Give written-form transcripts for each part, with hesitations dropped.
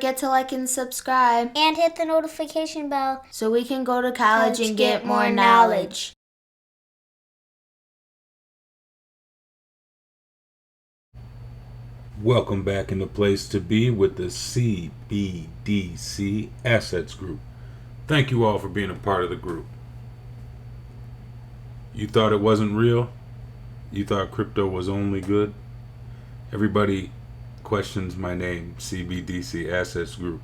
forget to like and subscribe. And hit the notification bell so we can go to college and get more knowledge. Welcome back in the place to be with the CBDC Assets Group. Thank you all for being a part of the group. You thought it wasn't real? You thought crypto was only good? Everybody questions my name, CBDC Assets Group.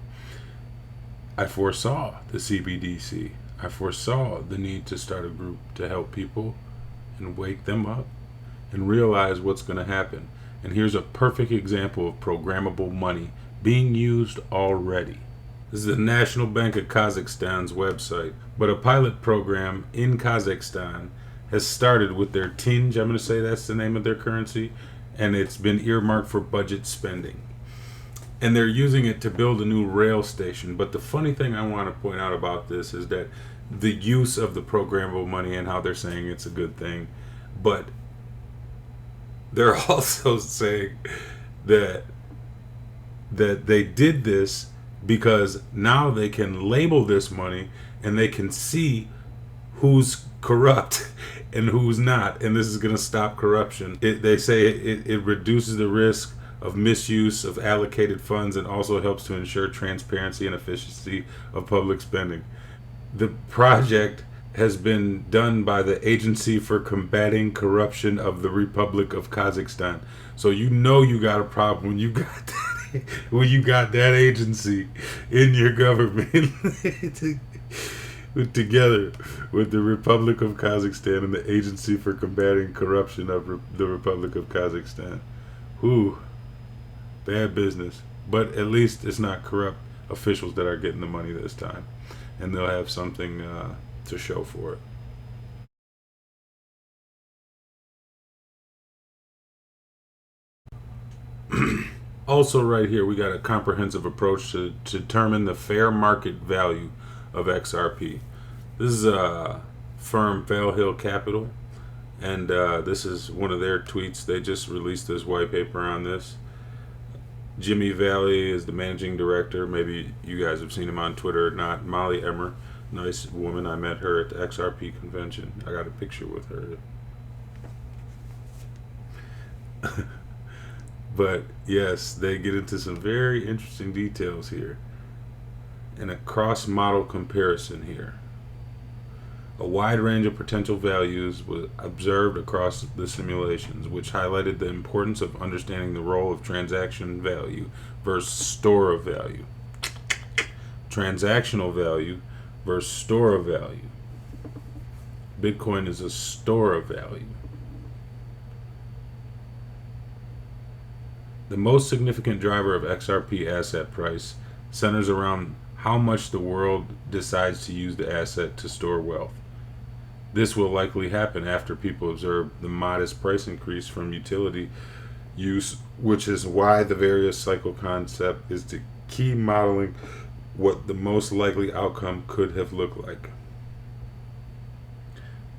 I foresaw the CBDC. I foresaw the need to start a group to help people and wake them up and realize what's going to happen. And here's a perfect example of programmable money being used already. This is the National Bank of Kazakhstan's website, but a pilot program in Kazakhstan has started with their Tinge, I'm going to say that's the name of their currency, and it's been earmarked for budget spending. And they're using it to build a new rail station. But the funny thing I want to point out about this is that the use of the programmable money and how they're saying it's a good thing, but they're also saying that they did this because now they can label this money and they can see who's corrupt and who's not, and this is going to stop corruption. They say it reduces the risk of misuse of allocated funds and also helps to ensure transparency and efficiency of public spending. The project has been done by the Agency for Combating Corruption of the Republic of Kazakhstan. So you know you got a problem when you got that agency in your government together with the Republic of Kazakhstan and the Agency for Combating Corruption of the Republic of Kazakhstan. Whew, bad business. But at least it's not corrupt officials that are getting the money this time, and they'll have something to show for it. Also right here, we got a comprehensive approach to determine the fair market value of XRP. This is a firm, Vale Hill Capital, and this is one of their tweets. They just released this white paper on this. Jimmy Valley is the managing director. Maybe you guys have seen him on Twitter or not. Molly Emmer, nice woman. I met her at the XRP convention. I got a picture with her. But yes, they get into some very interesting details here. And a cross-model comparison here. A wide range of potential values was observed across the simulations, which highlighted the importance of understanding the role of transaction value versus store of value. Transactional value versus store of value. Bitcoin is a store of value. The most significant driver of XRP asset price centers around how much the world decides to use the asset to store wealth. This will likely happen after people observe the modest price increase from utility use, which is why the various cycle concept is the key modeling what the most likely outcome could have looked like.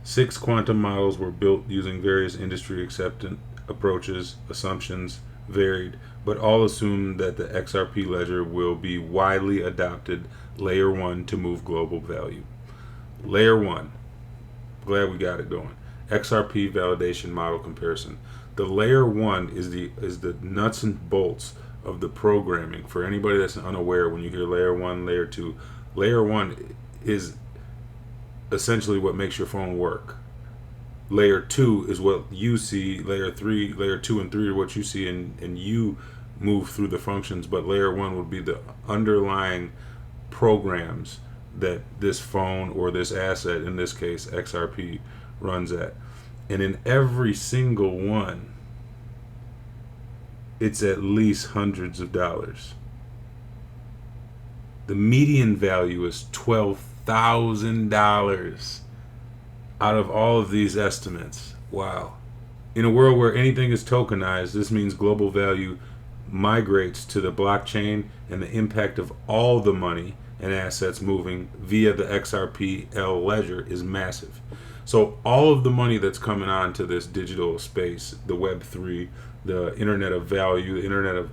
6 quantum models were built using various industry acceptance approaches. Assumptions varied, but all assume that the XRP ledger will be widely adopted layer 1 to move global value. Layer 1. Glad we got it going. XRP validation model comparison. The layer 1 is the nuts and bolts of the programming. For anybody that's unaware, when you hear layer 1, layer 2, layer 1 is essentially what makes your phone work. Layer 2 is what you see. Layer 2 and 3 are what you see, and you move through the functions. But layer 1 would be the underlying programs that this phone or this asset, in this case XRP, runs at. And in every single one, it's at least hundreds of dollars. The median value is $12,000 out of all of these estimates. Wow. In a world where anything is tokenized, this means global value migrates to the blockchain, and the impact of all the money and assets moving via the XRP-L ledger is massive. So all of the money that's coming on to this digital space, the Web3, the Internet of Value, the Internet of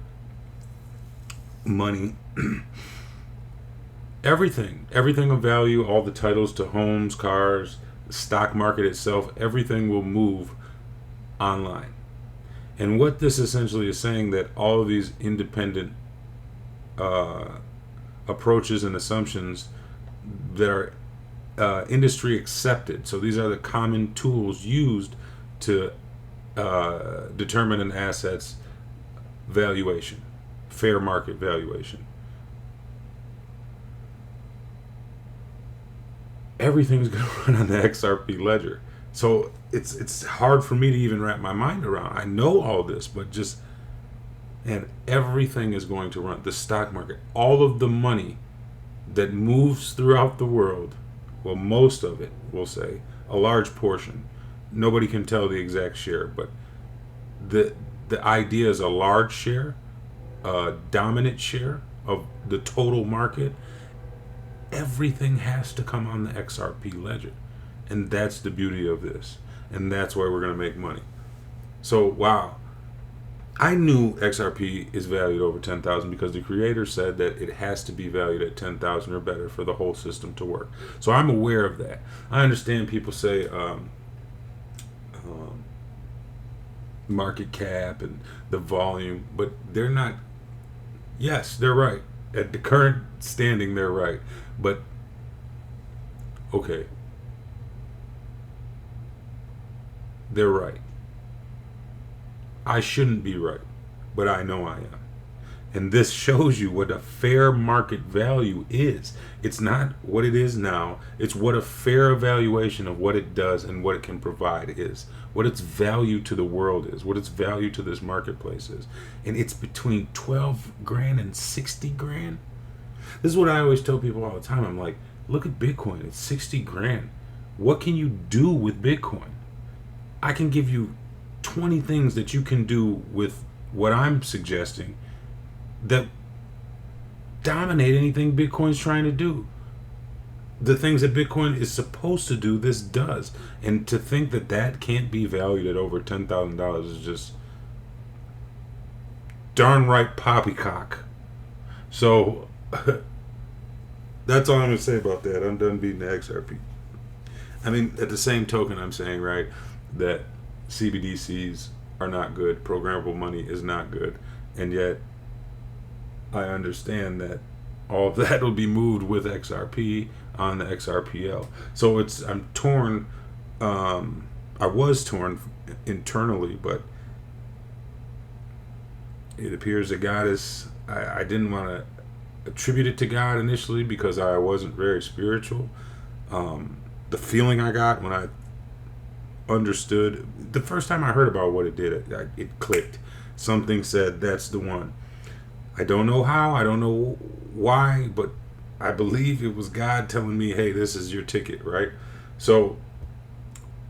money, everything of value, all the titles to homes, cars, the stock market itself, everything will move online. And what this essentially is saying, that all of these independent approaches and assumptions that are industry accepted, so these are the common tools used to determine an asset's valuation, fair market valuation. Everything's going to run on the XRP ledger. So it's hard for me to even wrap my mind around. I know all this, but just, and everything is going to run. The stock market, all of the money that moves throughout the world, well, most of it, we'll say, a large portion. Nobody can tell the exact share, but the idea is a large share, a dominant share of the total market. Everything has to come on the XRP ledger. And that's the beauty of this. And that's why we're going to make money. So, wow. I knew XRP is valued over 10,000 because the creator said that it has to be valued at 10,000 or better for the whole system to work. So I'm aware of that. I understand people say market cap and the volume, but they're not. Yes, they're right. At the current standing, they're right. But, okay. They're right. I shouldn't be right, but I know I am. And this shows you what a fair market value is. It's not what it is now. It's what a fair evaluation of what it does and what it can provide is. What its value to the world is. What its value to this marketplace is. And it's between 12 grand and 60 grand. This is what I always tell people all the time. I'm like, look at Bitcoin. It's 60 grand. What can you do with Bitcoin? I can give you 20 things that you can do with what I'm suggesting that dominate anything Bitcoin's trying to do. The things that Bitcoin is supposed to do, this does. And to think that that can't be valued at over $10,000 is just darn right poppycock. So that's all I'm going to say about that. I'm done beating the XRP. I mean, at the same token, I'm saying, right, that CBDCs are not good. Programmable money is not good. And yet, I understand that all of that will be moved with XRP on the XRPL. So I'm torn. I was torn internally, but it appears that God is. I didn't want to attribute it to God initially because I wasn't very spiritual. The feeling I got when I understood the first time I heard about what it did, it clicked. Something said that's the one. I don't know how, I don't know why, but I believe it was God telling me, hey, this is your ticket, right? So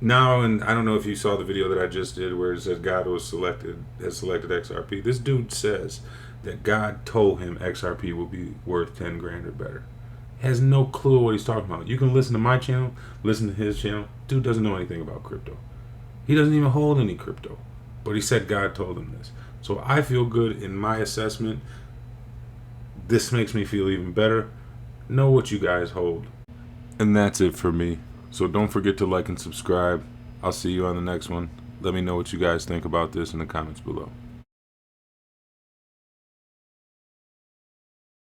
now, and I don't know if you saw the video that I just did where it says God has selected XRP. This dude says that God told him XRP will be worth 10 grand or better. Has no clue what he's talking about. You can listen to my channel, listen to his channel. Dude doesn't know anything about crypto. He doesn't even hold any crypto. But he said God told him this. So I feel good in my assessment. This makes me feel even better. Know what you guys hold. And that's it for me. So don't forget to like and subscribe. I'll see you on the next one. Let me know what you guys think about this in the comments below.